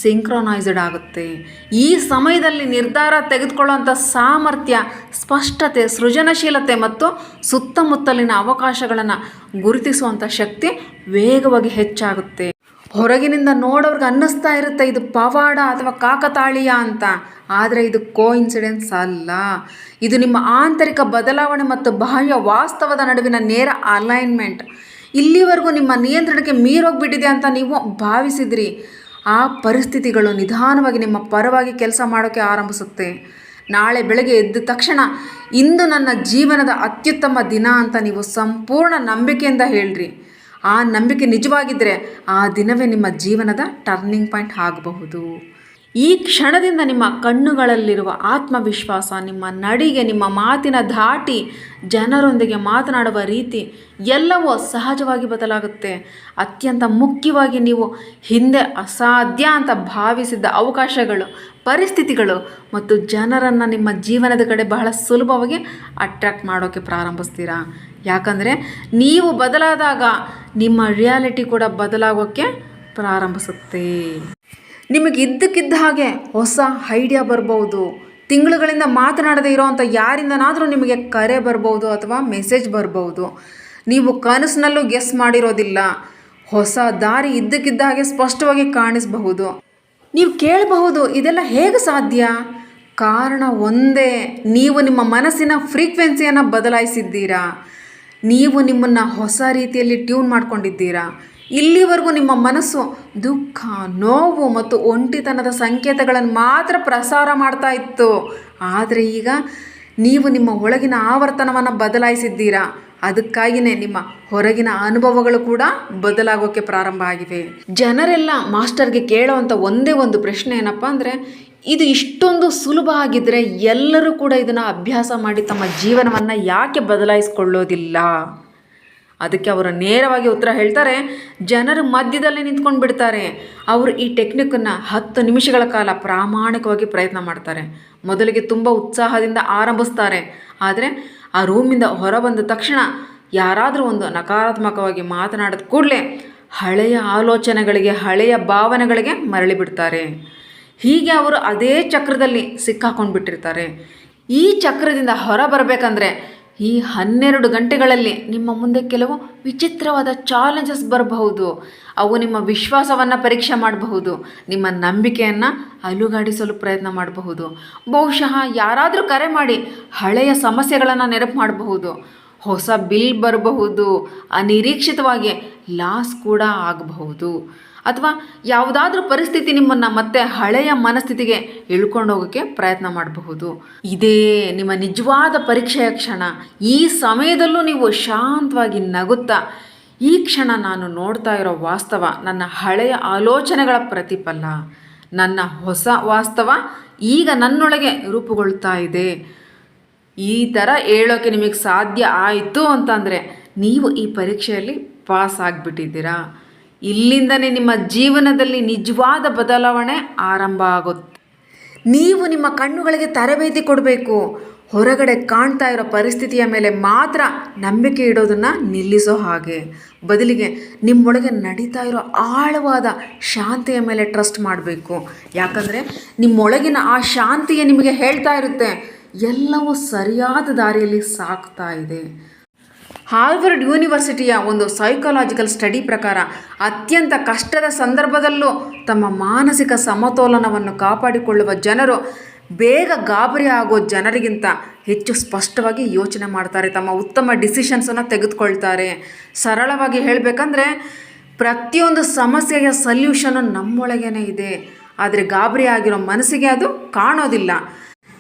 ಸಿಂಕ್ರೊನೈಸ್ಡ್ ಆಗುತ್ತೆ. ಈ ಸಮಯದಲ್ಲಿ ನಿರ್ಧಾರ ತೆಗೆದುಕೊಳ್ಳುವಂಥ ಸಾಮರ್ಥ್ಯ, ಸ್ಪಷ್ಟತೆ, ಸೃಜನಶೀಲತೆ ಮತ್ತು ಸುತ್ತಮುತ್ತಲಿನ ಅವಕಾಶಗಳನ್ನು ಗುರುತಿಸುವಂಥ ಶಕ್ತಿ ವೇಗವಾಗಿ ಹೆಚ್ಚಾಗುತ್ತೆ. ಹೊರಗಿನಿಂದ ನೋಡೋರ್ಗೆ ಅನ್ನಿಸ್ತಾ ಇರುತ್ತೆ ಇದು ಪವಾಡ ಅಥವಾ ಕಾಕತಾಳೀಯ ಅಂತ. ಆದರೆ ಇದು ಕೋಇನ್ಸಿಡೆನ್ಸ್ ಅಲ್ಲ. ಇದು ನಿಮ್ಮ ಆಂತರಿಕ ಬದಲಾವಣೆ ಮತ್ತು ಬಾಹ್ಯ ವಾಸ್ತವದ ನಡುವಿನ ನೇರ ಅಲೈನ್ಮೆಂಟ್. ಇಲ್ಲಿವರೆಗೂ ನಿಮ್ಮ ನಿಯಂತ್ರಣಕ್ಕೆ ಮೀರೋಗ್ಬಿಟ್ಟಿದೆ ಅಂತ ನೀವು ಭಾವಿಸಿದ್ರಿ. ಆ ಪರಿಸ್ಥಿತಿಗಳು ನಿಧಾನವಾಗಿ ನಿಮ್ಮ ಪರವಾಗಿ ಕೆಲಸ ಮಾಡೋಕ್ಕೆ ಆರಂಭಿಸುತ್ತೆ. ನಾಳೆ ಬೆಳಗ್ಗೆ ಎದ್ದ ತಕ್ಷಣ ಇಂದು ನನ್ನ ಜೀವನದ ಅತ್ಯುತ್ತಮ ದಿನ ಅಂತ ನೀವು ಸಂಪೂರ್ಣ ನಂಬಿಕೆಯಿಂದ ಹೇಳ್ರಿ. ಆ ನಂಬಿಕೆ ನಿಜವಾಗಿದ್ದರೆ ಆ ದಿನವೇ ನಿಮ್ಮ ಜೀವನದ ಟರ್ನಿಂಗ್ ಪಾಯಿಂಟ್ ಆಗಬಹುದು. ಈ ಕ್ಷಣದಿಂದ ನಿಮ್ಮ ಕಣ್ಣುಗಳಲ್ಲಿರುವ ಆತ್ಮವಿಶ್ವಾಸ, ನಿಮ್ಮ ನಡಿಗೆ, ನಿಮ್ಮ ಮಾತಿನ ಧಾಟಿ, ಜನರೊಂದಿಗೆ ಮಾತನಾಡುವ ರೀತಿ ಎಲ್ಲವೂ ಸಹಜವಾಗಿ ಬದಲಾಗುತ್ತೆ. ಅತ್ಯಂತ ಮುಖ್ಯವಾಗಿ ನೀವು ಹಿಂದೆ ಅಸಾಧ್ಯ ಅಂತ ಭಾವಿಸಿದ್ದ ಅವಕಾಶಗಳು, ಪರಿಸ್ಥಿತಿಗಳು ಮತ್ತು ಜನರನ್ನು ನಿಮ್ಮ ಜೀವನದ ಕಡೆ ಬಹಳ ಸುಲಭವಾಗಿ ಅಟ್ರ್ಯಾಕ್ಟ್ ಮಾಡೋಕ್ಕೆ ಪ್ರಾರಂಭಿಸ್ತೀರಾ. ಯಾಕಂದರೆ ನೀವು ಬದಲಾದಾಗ ನಿಮ್ಮ ರಿಯಾಲಿಟಿ ಕೂಡ ಬದಲಾಗೋಕ್ಕೆ ಪ್ರಾರಂಭಿಸುತ್ತೆ. ನಿಮಗೆ ಇದ್ದಕ್ಕಿದ್ದ ಹಾಗೆ ಹೊಸ ಐಡಿಯಾ ಬರ್ಬೋದು. ತಿಂಗಳುಗಳಿಂದ ಮಾತನಾಡದೇ ಇರೋವಂಥ ಯಾರಿಂದನಾದರೂ ನಿಮಗೆ ಕರೆ ಬರ್ಬೋದು ಅಥವಾ ಮೆಸೇಜ್ ಬರ್ಬೋದು. ನೀವು ಕನಸಿನಲ್ಲೂ ಗೆಸ್ ಮಾಡಿರೋದಿಲ್ಲ. ಹೊಸ ದಾರಿ ಇದ್ದಕ್ಕಿದ್ದ ಹಾಗೆ ಸ್ಪಷ್ಟವಾಗಿ ಕಾಣಿಸಬಹುದು. ನೀವು ಕೇಳಬಹುದು, ಇದೆಲ್ಲ ಹೇಗೆ ಸಾಧ್ಯ? ಕಾರಣ ಒಂದೇ, ನೀವು ನಿಮ್ಮ ಮನಸ್ಸಿನ ಫ್ರೀಕ್ವೆನ್ಸಿಯನ್ನು ಬದಲಾಯಿಸಿದ್ದೀರಾ. ನೀವು ನಿಮ್ಮನ್ನು ಹೊಸ ರೀತಿಯಲ್ಲಿ ಟ್ಯೂನ್ ಮಾಡ್ಕೊಂಡಿದ್ದೀರಾ. ಇಲ್ಲಿವರೆಗೂ ನಿಮ್ಮ ಮನಸ್ಸು ದುಃಖ, ನೋವು ಮತ್ತು ಒಂಟಿತನದ ಸಂಕೇತಗಳನ್ನು ಮಾತ್ರ ಪ್ರಸಾರ ಮಾಡ್ತಾ ಇತ್ತು. ಆದರೆ ಈಗ ನೀವು ನಿಮ್ಮ ಒಳಗಿನ ಆವರ್ತನವನ್ನು ಬದಲಾಯಿಸಿದ್ದೀರಾ. ಅದಕ್ಕಾಗಿಯೇ ನಿಮ್ಮ ಹೊರಗಿನ ಅನುಭವಗಳು ಕೂಡ ಬದಲಾಗೋಕ್ಕೆ ಪ್ರಾರಂಭ ಆಗಿವೆ. ಜನರೆಲ್ಲ ಮಾಸ್ಟರ್ಗೆ ಕೇಳೋವಂಥ ಒಂದೇ ಒಂದು ಪ್ರಶ್ನೆ ಏನಪ್ಪ ಅಂದರೆ, ಇದು ಇಷ್ಟೊಂದು ಸುಲಭ ಆಗಿದ್ದರೆ ಎಲ್ಲರೂ ಕೂಡ ಇದನ್ನು ಅಭ್ಯಾಸ ಮಾಡಿ ತಮ್ಮ ಜೀವನವನ್ನು ಯಾಕೆ ಬದಲಾಯಿಸ್ಕೊಳ್ಳೋದಿಲ್ಲ? ಅದಕ್ಕೆ ಅವರು ನೇರವಾಗಿ ಉತ್ತರ ಹೇಳ್ತಾರೆ, ಜನರು ಮಧ್ಯದಲ್ಲೇ ನಿಂತ್ಕೊಂಡು ಬಿಡ್ತಾರೆ. ಅವರು ಈ ಟೆಕ್ನಿಕ್ಕನ್ನು 10 ನಿಮಿಷಗಳ ಕಾಲ ಪ್ರಾಮಾಣಿಕವಾಗಿ ಪ್ರಯತ್ನ ಮಾಡ್ತಾರೆ. ಮೊದಲಿಗೆ ತುಂಬ ಉತ್ಸಾಹದಿಂದ ಆರಂಭಿಸ್ತಾರೆ. ಆದರೆ ಆ ರೂಮಿಂದ ಹೊರಬಂದ ತಕ್ಷಣ ಯಾರಾದರೂ ಒಂದು ನಕಾರಾತ್ಮಕವಾಗಿ ಮಾತನಾಡಿದ ಕೂಡಲೇ ಹಳೆಯ ಆಲೋಚನೆಗಳಿಗೆ, ಹಳೆಯ ಭಾವನೆಗಳಿಗೆ ಮರಳಿ ಬಿಡ್ತಾರೆ. ಹೀಗೆ ಅವರು ಅದೇ ಚಕ್ರದಲ್ಲಿ ಸಿಕ್ಕಾಕೊಂಡು ಬಿಟ್ಟಿರ್ತಾರೆ. ಈ ಚಕ್ರದಿಂದ ಹೊರ ಬರಬೇಕಂದ್ರೆ ಈ 12 ಗಂಟೆಗಳಲ್ಲಿ ನಿಮ್ಮ ಮುಂದೆ ಕೆಲವು ವಿಚಿತ್ರವಾದ ಚಾಲೆಂಜಸ್ ಬರಬಹುದು. ಅವು ನಿಮ್ಮ ವಿಶ್ವಾಸವನ್ನು ಪರೀಕ್ಷೆ ಮಾಡಬಹುದು, ನಿಮ್ಮ ನಂಬಿಕೆಯನ್ನು ಅಲುಗಾಡಿಸಲು ಪ್ರಯತ್ನ ಮಾಡಬಹುದು. ಬಹುಶಃ ಯಾರಾದರೂ ಕರೆ ಮಾಡಿ ಹಳೆಯ ಸಮಸ್ಯೆಗಳನ್ನು ನೆನಪು ಮಾಡಬಹುದು. ಹೊಸ ಬಿಲ್ ಬರಬಹುದು, ಅನಿರೀಕ್ಷಿತವಾಗಿ ಲಾಸ್ ಕೂಡ ಆಗಬಹುದು. ಅಥವಾ ಯಾವುದಾದ್ರೂ ಪರಿಸ್ಥಿತಿ ನಿಮ್ಮನ್ನು ಮತ್ತೆ ಹಳೆಯ ಮನಸ್ಥಿತಿಗೆ ಇಳ್ಕೊಂಡು ಹೋಗೋಕ್ಕೆ ಪ್ರಯತ್ನ ಮಾಡಬಹುದು. ಇದೇ ನಿಮ್ಮ ನಿಜವಾದ ಪರೀಕ್ಷೆಯ ಕ್ಷಣ. ಈ ಸಮಯದಲ್ಲೂ ನೀವು ಶಾಂತವಾಗಿ ನಗುತ್ತಾ, ಈ ಕ್ಷಣ ನಾನು ನೋಡ್ತಾ ಇರೋ ವಾಸ್ತವ ನನ್ನ ಹಳೆಯ ಆಲೋಚನೆಗಳ ಪ್ರತಿಫಲ, ನನ್ನ ಹೊಸ ವಾಸ್ತವ ಈಗ ನನ್ನೊಳಗೆ ರೂಪುಗೊಳ್ತಾ ಇದೆ. ಈ ಥರ ಹೇಳೋಕ್ಕೆ ನಿಮಗೆ ಸಾಧ್ಯ ಆಯಿತು ಅಂತಂದರೆ ನೀವು ಈ ಪರೀಕ್ಷೆಯಲ್ಲಿ ಪಾಸ್ ಆಗಿಬಿಟ್ಟಿದ್ದೀರಾ. ಇಲ್ಲಿಂದನೇ ನಿಮ್ಮ ಜೀವನದಲ್ಲಿ ನಿಜವಾದ ಬದಲಾವಣೆ ಆರಂಭ ಆಗುತ್ತೆ. ನೀವು ನಿಮ್ಮ ಕಣ್ಣುಗಳಿಗೆ ತರಬೇತಿ ಕೊಡಬೇಕು. ಹೊರಗಡೆ ಕಾಣ್ತಾ ಇರೋ ಪರಿಸ್ಥಿತಿಯ ಮೇಲೆ ಮಾತ್ರ ನಂಬಿಕೆ ಇಡೋದನ್ನು ನಿಲ್ಲಿಸೋ ಹಾಗೆ, ಬದಲಿಗೆ ನಿಮ್ಮೊಳಗೆ ನಡೀತಾ ಇರೋ ಆಳವಾದ ಶಾಂತಿಯ ಮೇಲೆ ಟ್ರಸ್ಟ್ ಮಾಡಬೇಕು. ಯಾಕಂದರೆ ನಿಮ್ಮೊಳಗಿನ ಆ ಶಾಂತಿಯೇ ನಿಮಗೆ ಹೇಳ್ತಾ ಇರುತ್ತೆ ಎಲ್ಲವೂ ಸರಿಯಾದ ದಾರಿಯಲ್ಲಿ ಸಾಗ್ತಾ ಇದೆ. ಹಾರ್ವರ್ಡ್ ಯೂನಿವರ್ಸಿಟಿಯ ಒಂದು ಸೈಕಾಲಜಿಕಲ್ ಸ್ಟಡಿ ಪ್ರಕಾರ ಅತ್ಯಂತ ಕಷ್ಟದ ಸಂದರ್ಭದಲ್ಲೂ ತಮ್ಮ ಮಾನಸಿಕ ಸಮತೋಲನವನ್ನು ಕಾಪಾಡಿಕೊಳ್ಳುವ ಜನರು ಬೇಗ ಗಾಬರಿ ಆಗೋ ಜನರಿಗಿಂತ ಹೆಚ್ಚು ಸ್ಪಷ್ಟವಾಗಿ ಯೋಚನೆ ಮಾಡ್ತಾರೆ, ತಮ್ಮ ಉತ್ತಮ ಡಿಸಿಷನ್ಸನ್ನು ತೆಗೆದುಕೊಳ್ತಾರೆ. ಸರಳವಾಗಿ ಹೇಳಬೇಕಂದ್ರೆ ಪ್ರತಿಯೊಂದು ಸಮಸ್ಯೆಯ ಸಲ್ಯೂಷನು ನಮ್ಮೊಳಗೇ ಇದೆ. ಆದರೆ ಗಾಬರಿ ಆಗಿರೋ ಮನಸ್ಸಿಗೆ ಅದು ಕಾಣೋದಿಲ್ಲ.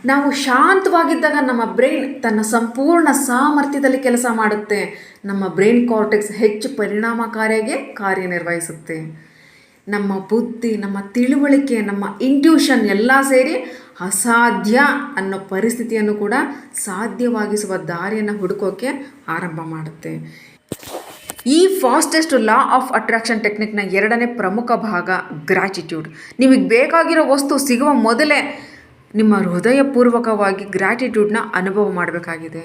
ನಾವು ಶಾಂತವಾಗಿದ್ದಾಗ ನಮ್ಮ ಬ್ರೈನ್ ತನ್ನ ಸಂಪೂರ್ಣ ಸಾಮರ್ಥ್ಯದಲ್ಲಿ ಕೆಲಸ ಮಾಡುತ್ತೆ. ನಮ್ಮ ಬ್ರೈನ್ ಕಾರ್ಟೆಕ್ಸ್ ಹೆಚ್ಚು ಪರಿಣಾಮಕಾರಿಯಾಗಿ ಕಾರ್ಯನಿರ್ವಹಿಸುತ್ತೆ. ನಮ್ಮ ಬುದ್ಧಿ, ನಮ್ಮ ತಿಳುವಳಿಕೆ, ನಮ್ಮ ಇಂಟ್ಯೂಷನ್ ಎಲ್ಲ ಸೇರಿ ಅಸಾಧ್ಯ ಅನ್ನೋ ಪರಿಸ್ಥಿತಿಯನ್ನು ಕೂಡ ಸಾಧ್ಯವಾಗಿಸುವ ದಾರಿಯನ್ನು ಹುಡುಕೋಕ್ಕೆ ಆರಂಭ ಮಾಡುತ್ತೆ. ಈ ಫಾಸ್ಟೆಸ್ಟ್ ಲಾ ಆಫ್ ಅಟ್ರಾಕ್ಷನ್ ಟೆಕ್ನಿಕ್ನ 2ನೇ ಪ್ರಮುಖ ಭಾಗ ಗ್ರ್ಯಾಟಿಟ್ಯೂಡ್. ನಿಮಗೆ ಬೇಕಾಗಿರೋ ವಸ್ತು ಸಿಗುವ ಮೊದಲೇ ನಿಮ್ಮ ಹೃದಯಪೂರ್ವಕವಾಗಿ ಗ್ರ್ಯಾಟಿಟ್ಯೂಡ್ನ ಅನುಭವ ಮಾಡಬೇಕಾಗಿದೆ.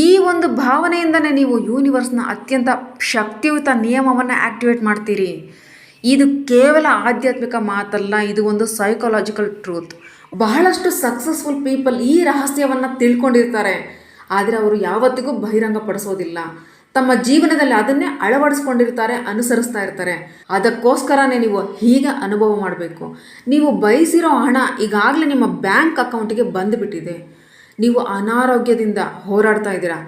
ಈ ಒಂದು ಭಾವನೆಯಿಂದಲೇ ನೀವು ಯೂನಿವರ್ಸ್ನ ಅತ್ಯಂತ ಶಕ್ತಿಯುತ ನಿಯಮವನ್ನು ಆ್ಯಕ್ಟಿವೇಟ್ ಮಾಡ್ತೀರಿ. ಇದು ಕೇವಲ ಆಧ್ಯಾತ್ಮಿಕ ಮಾತಲ್ಲ, ಇದು ಒಂದು ಸೈಕಾಲಜಿಕಲ್ ಟ್ರೂತ್. ಬಹಳಷ್ಟು ಸಕ್ಸಸ್ಫುಲ್ ಪೀಪಲ್ ಈ ರಹಸ್ಯವನ್ನು ತಿಳ್ಕೊಂಡಿರ್ತಾರೆ, ಆದರೆ ಅವರು ಯಾವತ್ತಿಗೂ ಬಹಿರಂಗಪಡಿಸೋದಿಲ್ಲ. ತಮ್ಮ ಜೀವನದಲ್ಲಿ ಅದನ್ನೇ ಅಳವಡಿಸ್ಕೊಂಡಿರ್ತಾರೆ, ಅನುಸರಿಸ್ತಾ ಇರ್ತಾರೆ. ಅದಕ್ಕೋಸ್ಕರನೇ ನೀವು ಹೀಗೆ ಅನುಭವ ಮಾಡಬೇಕು. ನೀವು ಬಯಸಿರೋ ಹಣ ಈಗಾಗಲೇ ನಿಮ್ಮ ಬ್ಯಾಂಕ್ ಅಕೌಂಟಿಗೆ ಬಂದುಬಿಟ್ಟಿದೆ. ನೀವು ಅನಾರೋಗ್ಯದಿಂದ ಹೋರಾಡ್ತಾ ಇದ್ದೀರಾ,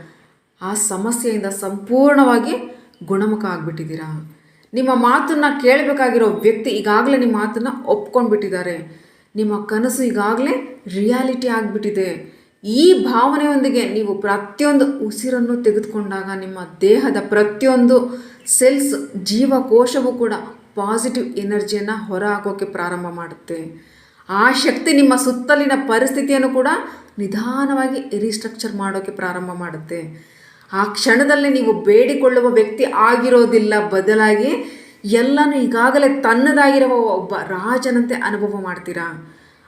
ಆ ಸಮಸ್ಯೆಯಿಂದ ಸಂಪೂರ್ಣವಾಗಿ ಗುಣಮುಖ ಆಗಿಬಿಟ್ಟಿದ್ದೀರಾ. ನಿಮ್ಮ ಮಾತನ್ನು ಕೇಳಬೇಕಾಗಿರೋ ವ್ಯಕ್ತಿ ಈಗಾಗಲೇ ನಿಮ್ಮ ಮಾತನ್ನು ಒಪ್ಕೊಂಡ್ಬಿಟ್ಟಿದ್ದಾರೆ. ನಿಮ್ಮ ಕನಸು ಈಗಾಗಲೇ ರಿಯಾಲಿಟಿ ಆಗಿಬಿಟ್ಟಿದೆ. ಈ ಭಾವನೆಯೊಂದಿಗೆ ನೀವು ಪ್ರತಿಯೊಂದು ಉಸಿರನ್ನು ತೆಗೆದುಕೊಂಡಾಗ ನಿಮ್ಮ ದೇಹದ ಪ್ರತಿಯೊಂದು ಸೆಲ್ಸ್, ಜೀವಕೋಶವೂ ಕೂಡ ಪಾಸಿಟಿವ್ ಎನರ್ಜಿಯನ್ನು ಹೊರಹಾಕೋಕ್ಕೆ ಪ್ರಾರಂಭ ಮಾಡುತ್ತೆ. ಆ ಶಕ್ತಿ ನಿಮ್ಮ ಸುತ್ತಲಿನ ಪರಿಸ್ಥಿತಿಯನ್ನು ಕೂಡ ನಿಧಾನವಾಗಿ ರೀಸ್ಟ್ರಕ್ಚರ್ ಮಾಡೋಕ್ಕೆ ಪ್ರಾರಂಭ ಮಾಡುತ್ತೆ. ಆ ಕ್ಷಣದಲ್ಲಿ ನೀವು ಬೇಡಿಕೊಳ್ಳುವ ವ್ಯಕ್ತಿ ಆಗಿರೋದಿಲ್ಲ, ಬದಲಾಗಿ ಎಲ್ಲನೂ ಈಗಾಗಲೇ ತನ್ನದಾಗಿರುವ ಒಬ್ಬ ರಾಜನಂತೆ ಅನುಭವ ಮಾಡ್ತೀರಾ.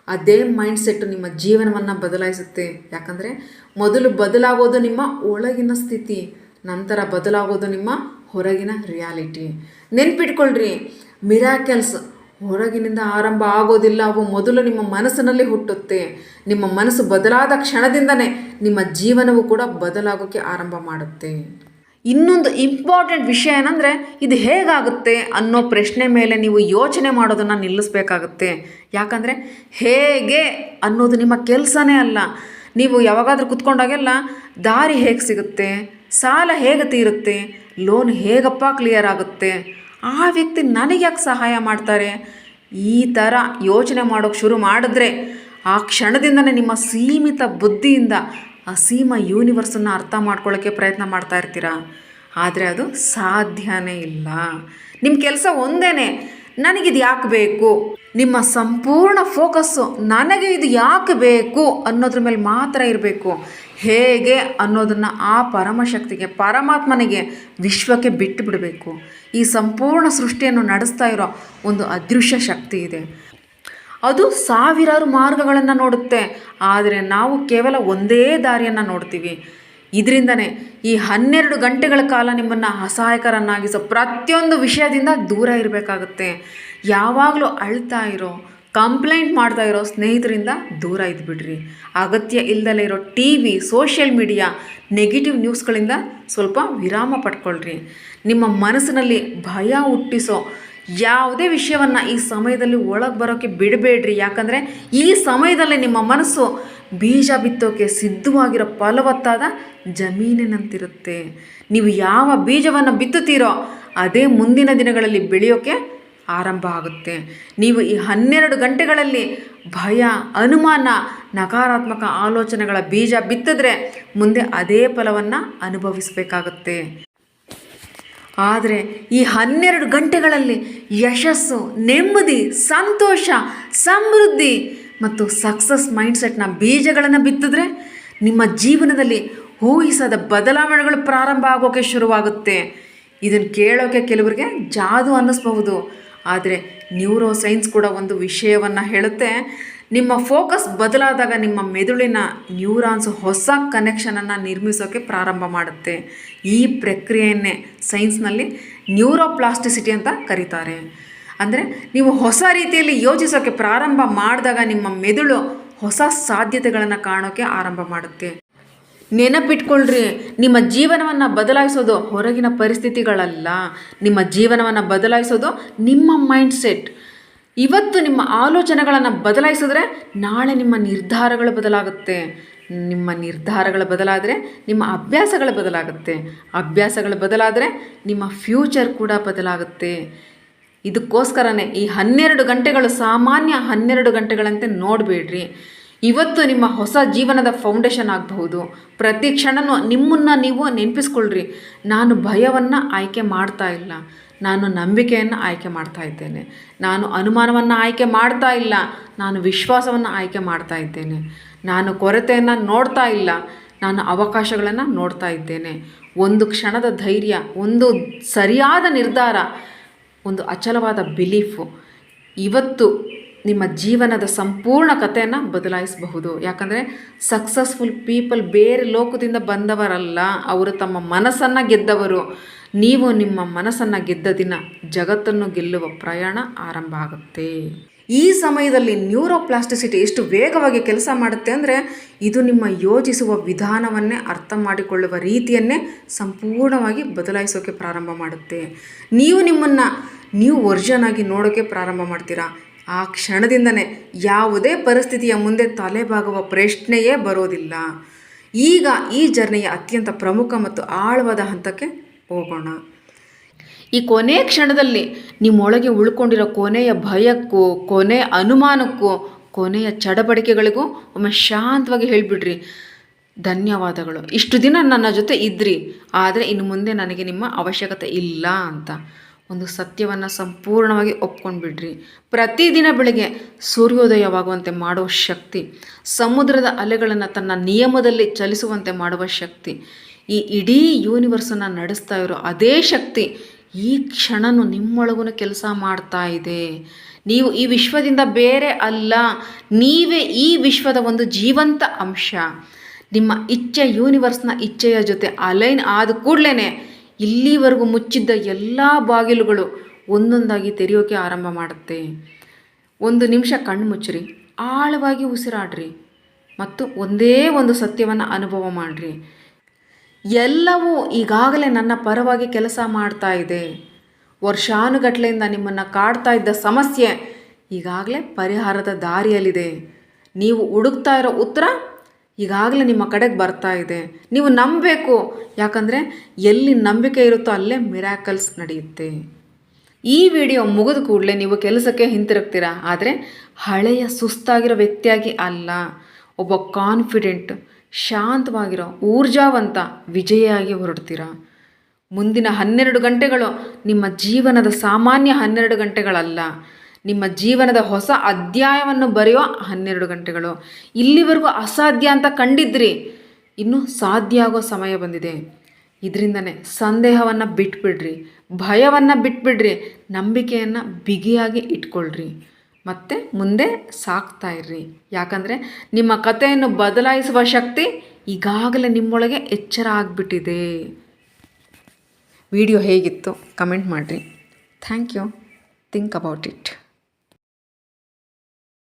ಅದೇ ಮೈಂಡ್ಸೆಟ್ಟು ನಿಮ್ಮ ಜೀವನವನ್ನು ಬದಲಾಯಿಸುತ್ತೆ. ಯಾಕಂದರೆ ಮೊದಲು ಬದಲಾಗೋದು ನಿಮ್ಮ ಒಳಗಿನ ಸ್ಥಿತಿ, ನಂತರ ಬದಲಾಗೋದು ನಿಮ್ಮ ಹೊರಗಿನ ರಿಯಾಲಿಟಿ. ನೆನ್ಪಿಟ್ಕೊಳ್ರಿ, ಮಿರಾಕಲ್ಸ್ ಹೊರಗಿನಿಂದ ಆರಂಭ ಆಗೋದಿಲ್ಲ, ಅವು ಮೊದಲು ನಿಮ್ಮ ಮನಸ್ಸಿನಲ್ಲಿ ಹುಟ್ಟುತ್ತೆ. ನಿಮ್ಮ ಮನಸ್ಸು ಬದಲಾದ ಕ್ಷಣದಿಂದನೇ ನಿಮ್ಮ ಜೀವನವು ಕೂಡ ಬದಲಾಗೋಕ್ಕೆ ಆರಂಭ ಮಾಡುತ್ತೆ. ಇನ್ನೊಂದು ಇಂಪಾರ್ಟೆಂಟ್ ವಿಷಯ ಏನಂದರೆ, ಇದು ಹೇಗಾಗುತ್ತೆ ಅನ್ನೋ ಪ್ರಶ್ನೆ ಮೇಲೆ ನೀವು ಯೋಚನೆ ಮಾಡೋದನ್ನು ನಿಲ್ಲಿಸಬೇಕಾಗುತ್ತೆ. ಯಾಕಂದರೆ ಹೇಗೆ ಅನ್ನೋದು ನಿಮ್ಮ ಕೆಲಸನೇ ಅಲ್ಲ. ನೀವು ಯಾವಾಗಾದರೂ ಕೂತ್ಕೊಂಡಾಗೆಲ್ಲ ದಾರಿ ಹೇಗೆ ಸಿಗುತ್ತೆ, ಸಾಲ ಹೇಗೆ ತೀರುತ್ತೆ, ಲೋನ್ ಹೇಗಪ್ಪ ಕ್ಲಿಯರ್ ಆಗುತ್ತೆ, ಆ ವ್ಯಕ್ತಿ ನನಗೆ ಯಾಕೆ ಸಹಾಯ ಮಾಡ್ತಾರೆ, ಈ ಥರ ಯೋಚನೆ ಮಾಡೋಕ್ಕೆ ಶುರು ಮಾಡಿದ್ರೆ ಆ ಕ್ಷಣದಿಂದನೇ ನಿಮ್ಮ ಸೀಮಿತ ಬುದ್ಧಿಯಿಂದ ಅಸೀಮ ಯೂನಿವರ್ಸನ್ನು ಅರ್ಥ ಮಾಡ್ಕೊಳ್ಳೋಕ್ಕೆ ಪ್ರಯತ್ನ ಮಾಡ್ತಾ ಇರ್ತೀರ. ಆದರೆ ಅದು ಸಾಧ್ಯನೇ ಇಲ್ಲ. ನಿಮ್ಮ ಕೆಲಸ ಒಂದೇ, ನನಗಿದು ಯಾಕೆ ಬೇಕು. ನಿಮ್ಮ ಸಂಪೂರ್ಣ ಫೋಕಸ್ಸು ನನಗೆ ಇದು ಯಾಕೆ ಬೇಕು ಅನ್ನೋದ್ರ ಮೇಲೆ ಮಾತ್ರ ಇರಬೇಕು. ಹೇಗೆ ಅನ್ನೋದನ್ನು ಆ ಪರಮಶಕ್ತಿಗೆ, ಪರಮಾತ್ಮನಿಗೆ, ವಿಶ್ವಕ್ಕೆ ಬಿಟ್ಟು ಬಿಡಬೇಕು. ಈ ಸಂಪೂರ್ಣ ಸೃಷ್ಟಿಯನ್ನು ನಡೆಸ್ತಾ ಇರೋ ಒಂದು ಅದೃಶ್ಯ ಶಕ್ತಿ ಇದೆ. ಅದು ಸಾವಿರಾರು ಮಾರ್ಗಗಳನ್ನು ನೋಡುತ್ತೆ, ಆದರೆ ನಾವು ಕೇವಲ ಒಂದೇ ದಾರಿಯನ್ನು ನೋಡ್ತೀವಿ. ಇದರಿಂದನೇ ಈ 12 ಗಂಟೆಗಳ ಕಾಲ ನಿಮ್ಮನ್ನು ಅಸಹಾಯಕರನ್ನಾಗಿಸೋ ಪ್ರತಿಯೊಂದು ವಿಷಯದಿಂದ ದೂರ ಇರಬೇಕಾಗುತ್ತೆ. ಯಾವಾಗಲೂ ಅಳ್ತಾ ಇರೋ, ಕಂಪ್ಲೇಂಟ್ ಮಾಡ್ತಾ ಇರೋ ಸ್ನೇಹಿತರಿಂದ ದೂರ ಇದ್ಬಿಡ್ರಿ. ಅಗತ್ಯ ಇಲ್ಲದಲೇ ಇರೋ TV, ಸೋಷಿಯಲ್ ಮೀಡಿಯಾ, ನೆಗೆಟಿವ್ ನ್ಯೂಸ್ಗಳಿಂದ ಸ್ವಲ್ಪ ವಿರಾಮ ಪಡ್ಕೊಳ್ರಿ. ನಿಮ್ಮ ಮನಸ್ಸಿನಲ್ಲಿ ಭಯ ಹುಟ್ಟಿಸೋ ಯಾವುದೇ ವಿಷಯವನ್ನು ಈ ಸಮಯದಲ್ಲಿ ಒಳಗೆ ಬರೋಕ್ಕೆ ಬಿಡಬೇಡ್ರಿ. ಯಾಕಂದರೆ ಈ ಸಮಯದಲ್ಲಿ ನಿಮ್ಮ ಮನಸ್ಸು ಬೀಜ ಬಿತ್ತೋಕೆ ಸಿದ್ಧವಾಗಿರೋ ಫಲವತ್ತಾದ ಜಮೀನಿನಂತಿರುತ್ತೆ. ನೀವು ಯಾವ ಬೀಜವನ್ನು ಬಿತ್ತುತ್ತೀರೋ ಅದೇ ಮುಂದಿನ ದಿನಗಳಲ್ಲಿ ಬೆಳೆಯೋಕ್ಕೆ ಆರಂಭ ಆಗುತ್ತೆ. ನೀವು ಈ 12 ಗಂಟೆಗಳಲ್ಲಿ ಭಯ, ಅನುಮಾನ, ನಕಾರಾತ್ಮಕ ಆಲೋಚನೆಗಳ ಬೀಜ ಬಿತ್ತಿದ್ರೆ ಮುಂದೆ ಅದೇ ಫಲವನ್ನು ಅನುಭವಿಸಬೇಕಾಗುತ್ತೆ. ಆದರೆ ಈ 12 ಗಂಟೆಗಳಲ್ಲಿ ಯಶಸ್ಸು, ನೆಮ್ಮದಿ, ಸಂತೋಷ, ಸಮೃದ್ಧಿ ಮತ್ತು ಸಕ್ಸಸ್ ಮೈಂಡ್ಸೆಟ್ನ ಬೀಜಗಳನ್ನು ಬಿತ್ತಿದ್ರೆ ನಿಮ್ಮ ಜೀವನದಲ್ಲಿ ಊಹಿಸದ ಬದಲಾವಣೆಗಳು ಪ್ರಾರಂಭ ಆಗೋಕ್ಕೆ ಶುರುವಾಗುತ್ತೆ. ಇದನ್ನು ಕೇಳೋಕ್ಕೆ ಕೆಲವರಿಗೆ ಜಾದು ಅನ್ನಿಸ್ಬಹುದು, ಆದರೆ ನ್ಯೂರೋ ಸೈನ್ಸ್ ಕೂಡ ಒಂದು ವಿಷಯವನ್ನು ಹೇಳುತ್ತೆ. ನಿಮ್ಮ ಫೋಕಸ್ ಬದಲಾದಾಗ ನಿಮ್ಮ ಮೆದುಳಿನ ನ್ಯೂರಾನ್ಸ್ ಹೊಸ ಕನೆಕ್ಷನನ್ನು ನಿರ್ಮಿಸೋಕ್ಕೆ ಪ್ರಾರಂಭ ಮಾಡುತ್ತೆ. ಈ ಪ್ರಕ್ರಿಯೆಯನ್ನೇ ಸೈನ್ಸ್ನಲ್ಲಿ ನ್ಯೂರೋಪ್ಲಾಸ್ಟಿಸಿಟಿ ಅಂತ ಕರೀತಾರೆ. ಅಂದರೆ ನೀವು ಹೊಸ ರೀತಿಯಲ್ಲಿ ಯೋಚಿಸೋಕ್ಕೆ ಪ್ರಾರಂಭ ಮಾಡಿದಾಗ ನಿಮ್ಮ ಮೆದುಳು ಹೊಸ ಸಾಧ್ಯತೆಗಳನ್ನು ಕಾಣೋಕ್ಕೆ ಆರಂಭ ಮಾಡುತ್ತೆ. ನೆನಪಿಟ್ಕೊಳ್ರಿ, ನಿಮ್ಮ ಜೀವನವನ್ನು ಬದಲಾಯಿಸೋದು ಹೊರಗಿನ ಪರಿಸ್ಥಿತಿಗಳಲ್ಲ, ನಿಮ್ಮ ಜೀವನವನ್ನು ಬದಲಾಯಿಸೋದು ನಿಮ್ಮ ಮೈಂಡ್ಸೆಟ್. ಇವತ್ತು ನಿಮ್ಮ ಆಲೋಚನೆಗಳನ್ನು ಬದಲಾಯಿಸಿದ್ರೆ ನಾಳೆ ನಿಮ್ಮ ನಿರ್ಧಾರಗಳು ಬದಲಾಗುತ್ತೆ. ನಿಮ್ಮ ನಿರ್ಧಾರಗಳು ಬದಲಾದರೆ ನಿಮ್ಮ ಅಭ್ಯಾಸಗಳು ಬದಲಾಗುತ್ತೆ. ಅಭ್ಯಾಸಗಳು ಬದಲಾದರೆ ನಿಮ್ಮ ಫ್ಯೂಚರ್ ಕೂಡ ಬದಲಾಗುತ್ತೆ. ಇದಕ್ಕೋಸ್ಕರನೇ ಈ 12 ಗಂಟೆಗಳು ಸಾಮಾನ್ಯ 12 ಗಂಟೆಗಳಂತೆ ನೋಡಬೇಡ್ರಿ. ಇವತ್ತು ನಿಮ್ಮ ಹೊಸ ಜೀವನದ ಫೌಂಡೇಶನ್ ಆಗಬಹುದು. ಪ್ರತಿ ಕ್ಷಣವೂ ನಿಮ್ಮನ್ನು ನೀವು ನೆನಪಿಸ್ಕೊಳ್ರಿ, ನಾನು ಭಯವನ್ನು ಆಯ್ಕೆ ಮಾಡ್ತಾ ಇಲ್ಲ, ನಾನು ನಂಬಿಕೆಯನ್ನು ಆಯ್ಕೆ ಮಾಡ್ತಾ ಇದ್ದೇನೆ. ನಾನು ಅನುಮಾನವನ್ನು ಆಯ್ಕೆ ಮಾಡ್ತಾ ಇಲ್ಲ, ನಾನು ವಿಶ್ವಾಸವನ್ನು ಆಯ್ಕೆ ಮಾಡ್ತಾ ಇದ್ದೇನೆ. ನಾನು ಕೊರತೆಯನ್ನು ನೋಡ್ತಾ ಇಲ್ಲ, ನಾನು ಅವಕಾಶಗಳನ್ನು ನೋಡ್ತಾ ಇದ್ದೇನೆ. ಒಂದು ಕ್ಷಣದ ಧೈರ್ಯ, ಒಂದು ಸರಿಯಾದ ನಿರ್ಧಾರ, ಒಂದು ಅಚಲವಾದ ಬಿಲೀಫು ಇವತ್ತು ನಿಮ್ಮ ಜೀವನದ ಸಂಪೂರ್ಣ ಕಥೆಯನ್ನು ಬದಲಾಯಿಸಬಹುದು. ಯಾಕಂದರೆ ಸಕ್ಸಸ್ಫುಲ್ ಪೀಪಲ್ ಬೇರೆ ಲೋಕದಿಂದ ಬಂದವರಲ್ಲ, ಅವರು ತಮ್ಮ ಮನಸ್ಸನ್ನು ಗೆದ್ದವರು. ನೀವು ನಿಮ್ಮ ಮನಸ್ಸನ್ನು ಗೆದ್ದ ದಿನ ಜಗತ್ತನ್ನು ಗೆಲ್ಲುವ ಪ್ರಯಾಣ ಆರಂಭ ಆಗುತ್ತೆ. ಈ ಸಮಯದಲ್ಲಿ ನ್ಯೂರೋಪ್ಲಾಸ್ಟಿಸಿಟಿ ಎಷ್ಟು ವೇಗವಾಗಿ ಕೆಲಸ ಮಾಡುತ್ತೆ ಅಂದರೆ, ಇದು ನಿಮ್ಮ ಯೋಚಿಸುವ ವಿಧಾನವನ್ನೇ ಅರ್ಥ ಮಾಡಿಕೊಳ್ಳುವ ರೀತಿಯನ್ನೇ ಸಂಪೂರ್ಣವಾಗಿ ಬದಲಾಯಿಸೋಕ್ಕೆ ಪ್ರಾರಂಭ ಮಾಡುತ್ತೆ. ನೀವು ನಿಮ್ಮನ್ನು ವರ್ಷನ್ ಆಗಿ ನೋಡೋಕ್ಕೆ ಪ್ರಾರಂಭ ಮಾಡ್ತೀರಾ. ಆ ಕ್ಷಣದಿಂದನೇ ಯಾವುದೇ ಪರಿಸ್ಥಿತಿಯ ಮುಂದೆ ತಲೆಬಾಗುವ ಪ್ರಶ್ನೆಯೇ ಬರೋದಿಲ್ಲ. ಈಗ ಈ ಜರ್ನಿಯ ಅತ್ಯಂತ ಪ್ರಮುಖ ಮತ್ತು ಆಳವಾದ ಹಂತಕ್ಕೆ ಹೋಗೋಣ. ಈ ಕೊನೆ ಕ್ಷಣದಲ್ಲಿ ನಿಮ್ಮೊಳಗೆ ಉಳ್ಕೊಂಡಿರೋ ಕೊನೆಯ ಭಯಕ್ಕೂ, ಕೊನೆಯ ಅನುಮಾನಕ್ಕೂ, ಕೊನೆಯ ಚಡಬಡಿಕೆಗಳಿಗೂ ಒಮ್ಮೆ ಶಾಂತವಾಗಿ ಹೇಳಿಬಿಡ್ರಿ, ಧನ್ಯವಾದಗಳು, ಇಷ್ಟು ದಿನ ನನ್ನ ಜೊತೆ ಇದ್ರಿ, ಆದರೆ ಇನ್ನು ಮುಂದೆ ನನಗೆ ನಿಮ್ಮ ಅವಶ್ಯಕತೆ ಇಲ್ಲ ಅಂತ ಒಂದು ಸತ್ಯವನ್ನು ಸಂಪೂರ್ಣವಾಗಿ ಒಪ್ಕೊಂಡ್ಬಿಡ್ರಿ. ಪ್ರತಿದಿನ ಬೆಳಗ್ಗೆ ಸೂರ್ಯೋದಯವಾಗುವಂತೆ ಮಾಡುವ ಶಕ್ತಿ, ಸಮುದ್ರದ ಅಲೆಗಳನ್ನು ತನ್ನ ನಿಯಮದಲ್ಲಿ ಚಲಿಸುವಂತೆ ಮಾಡುವ ಶಕ್ತಿ, ಈ ಇಡೀ ಯೂನಿವರ್ಸನ್ನು ನಡೆಸ್ತಾ ಇರೋ ಅದೇ ಶಕ್ತಿ ಈ ಕ್ಷಣನೂ ನಿಮ್ಮೊಳಗೂ ಕೆಲಸ ಮಾಡ್ತಾ ಇದೆ. ನೀವು ಈ ವಿಶ್ವದಿಂದ ಬೇರೆ ಅಲ್ಲ, ನೀವೇ ಈ ವಿಶ್ವದ ಒಂದು ಜೀವಂತ ಅಂಶ. ನಿಮ್ಮ ಇಚ್ಛೆ ಯೂನಿವರ್ಸ್ನ ಇಚ್ಛೆಯ ಜೊತೆ ಅಲೈನ್ ಆದ ಕೂಡಲೇ ಇಲ್ಲಿವರೆಗೂ ಮುಚ್ಚಿದ್ದ ಎಲ್ಲ ಬಾಗಿಲುಗಳು ಒಂದೊಂದಾಗಿ ತೆರೆಯೋಕೆ ಆರಂಭ ಮಾಡುತ್ತೆ. ಒಂದು ನಿಮಿಷ ಕಣ್ಣು ಮುಚ್ಚಿರಿ, ಆಳವಾಗಿ ಉಸಿರಾಡ್ರಿ ಮತ್ತು ಒಂದೇ ಒಂದು ಸತ್ಯವನ್ನು ಅನುಭವ ಮಾಡಿರಿ. ಎಲ್ಲವೂ ಈಗಾಗಲೇ ನನ್ನ ಪರವಾಗಿ ಕೆಲಸ ಮಾಡ್ತಾ ಇದೆ. ವರ್ಷಾನುಗಟ್ಟಲೆಯಿಂದ ನಿಮ್ಮನ್ನು ಕಾಡ್ತಾ ಇದ್ದ ಸಮಸ್ಯೆ ಈಗಾಗಲೇ ಪರಿಹಾರದ ದಾರಿಯಲ್ಲಿದೆ. ನೀವು ಹುಡುಕ್ತಾ ಇರೋ ಉತ್ತರ ಈಗಾಗಲೇ ನಿಮ್ಮ ಕಡೆಗೆ ಬರ್ತಾ ಇದೆ. ನೀವು ನಂಬಬೇಕು, ಯಾಕಂದರೆ ಎಲ್ಲಿ ನಂಬಿಕೆ ಇರುತ್ತೋ ಅಲ್ಲೇ ಮಿರಾಕಲ್ಸ್ ನಡೆಯುತ್ತೆ. ಈ ವಿಡಿಯೋ ಮುಗಿದ ಕೂಡಲೇ ನೀವು ಕೆಲಸಕ್ಕೆ ಹಿಂತಿರುಗ್ತೀರಾ, ಆದರೆ ಹಳೆಯ ಸುಸ್ತಾಗಿರೋ ವ್ಯಕ್ತಿಯಾಗಿ ಅಲ್ಲ, ಒಬ್ಬ ಕಾನ್ಫಿಡೆಂಟ್, ಶಾಂತವಾಗಿರೋ, ಊರ್ಜಾವಂತ ವಿಜಯಿಯಾಗಿ ಹೊರಡ್ತೀರಾ. ಮುಂದಿನ 12 ಗಂಟೆಗಳು ನಿಮ್ಮ ಜೀವನದ ಸಾಮಾನ್ಯ 12 ಗಂಟೆಗಳಲ್ಲ, ನಿಮ್ಮ ಜೀವನದ ಹೊಸ ಅಧ್ಯಾಯವನ್ನು ಬರೆಯೋ 12 ಗಂಟೆಗಳು. ಇಲ್ಲಿವರೆಗೂ ಅಸಾಧ್ಯ ಅಂತ ಕಂಡಿದ್ರಿ, ಇನ್ನು ಸಾಧ್ಯ ಆಗೋ ಸಮಯ ಬಂದಿದೆ. ಇದರಿಂದನೇ ಸಂದೇಹವನ್ನು ಬಿಟ್ಬಿಡ್ರಿ, ಭಯವನ್ನು ಬಿಟ್ಬಿಡ್ರಿ, ನಂಬಿಕೆಯನ್ನು ಬಿಗಿಯಾಗಿ ಇಟ್ಕೊಳ್ರಿ ಮತ್ತು ಮುಂದೆ ಸಾಕ್ತಾ ಇರ್ರಿ. ಯಾಕಂದರೆ ನಿಮ್ಮ ಕಥೆಯನ್ನು ಬದಲಾಯಿಸುವ ಶಕ್ತಿ ಈಗಾಗಲೇ ನಿಮ್ಮೊಳಗೆ ಎಚ್ಚರ ಆಗಿಬಿಟ್ಟಿದೆ. ವಿಡಿಯೋ ಹೇಗಿತ್ತು ಕಮೆಂಟ್ ಮಾಡಿರಿ. Thank you. Think about it.